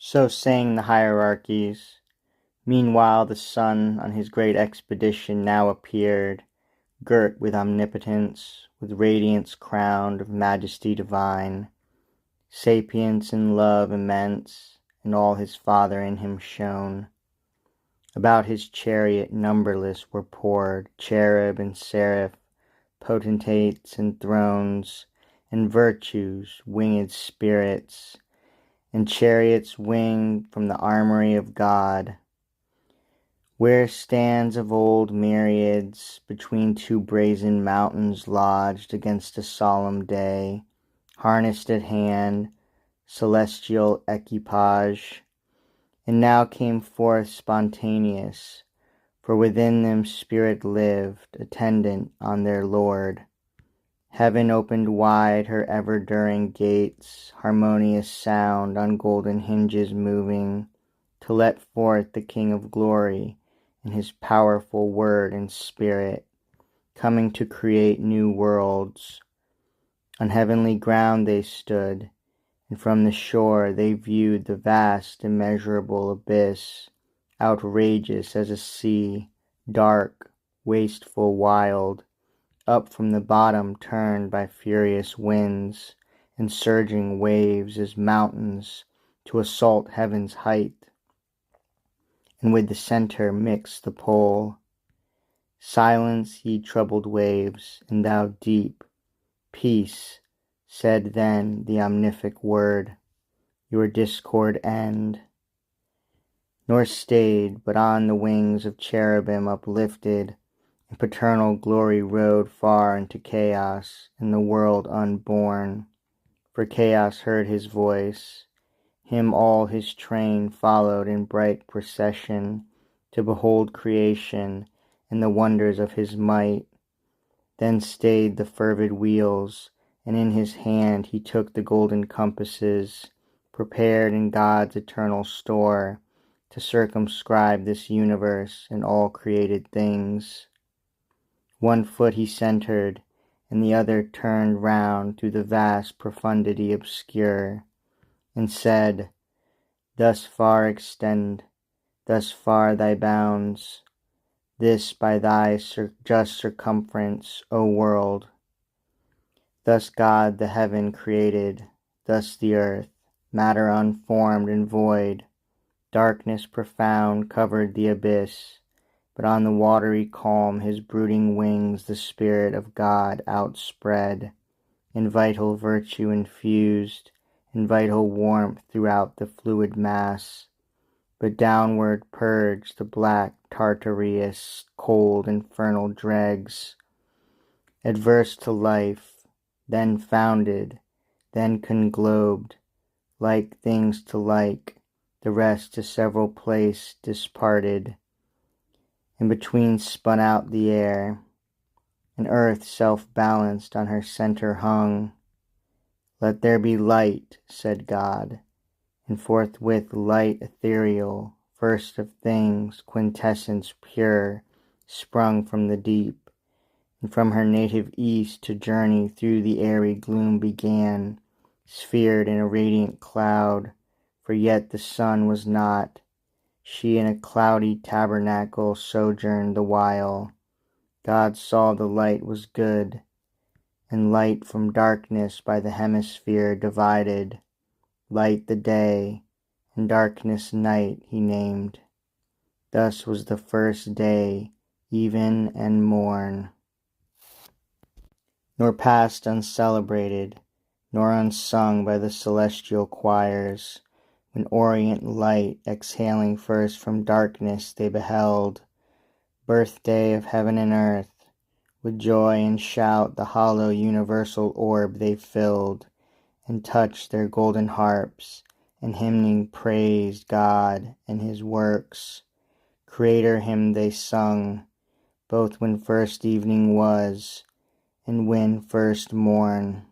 So sang the hierarchies. Meanwhile the sun on his great expedition now appeared, girt with omnipotence, with radiance crowned of majesty divine, sapience and love immense, and all his Father in him shone. About his chariot numberless were poured cherub and seraph, potentates and thrones, and virtues, winged spirits, and chariots winged from the armory of God, where stands of old myriads between two brazen mountains lodged against a solemn day, harnessed at hand, celestial equipage, and now came forth spontaneous, for within them spirit lived, attendant on their Lord. Heaven opened wide her ever-during gates, harmonious sound on golden hinges moving, to let forth the King of Glory in his powerful word and spirit, coming to create new worlds. On heavenly ground they stood, and from the shore they viewed the vast immeasurable abyss, outrageous as a sea, dark, wasteful, wild, up from the bottom turned by furious winds and surging waves as mountains to assault heaven's height, and with the centre mix the pole. Silence, ye troubled waves, and thou deep, peace, said then the omnific word, your discord end. Nor stayed, but on the wings of cherubim uplifted, in paternal glory rode far into chaos and the world unborn. For chaos heard his voice, him all his train followed in bright procession to behold creation and the wonders of his might. Then stayed the fervid wheels, and in his hand he took the golden compasses, prepared in God's eternal store, to circumscribe this universe and all created things. One foot he centered, and the other turned round through the vast profundity obscure, and said, thus far extend, thus far thy bounds, this by thy just circumference, O world. Thus God the heaven created, thus the earth, matter unformed and void. Darkness profound covered the abyss, but on the watery calm his brooding wings the Spirit of God outspread, in vital virtue infused, in vital warmth throughout the fluid mass, but downward purged the black Tartareus, cold infernal dregs, adverse to life, then founded, then conglobed, like things to like, the rest to several place disparted, in between spun out the air, and earth self-balanced on her centre hung. Let there be light, said God, and forthwith light ethereal, first of things, quintessence pure, sprung from the deep, and from her native east to journey through the airy gloom began, sphered in a radiant cloud, for yet the sun was not. She in a cloudy tabernacle sojourned the while. God saw the light was good, and light from darkness by the hemisphere divided, light the day, and darkness night he named. Thus was the first day, even and morn. Nor passed uncelebrated, nor unsung by the celestial choirs, when orient light exhaling first from darkness they beheld, birthday of heaven and earth, with joy and shout the hollow universal orb they filled, and touched their golden harps, and hymning praised God and his works. Creator hymn they sung, both when first evening was, and when first morn.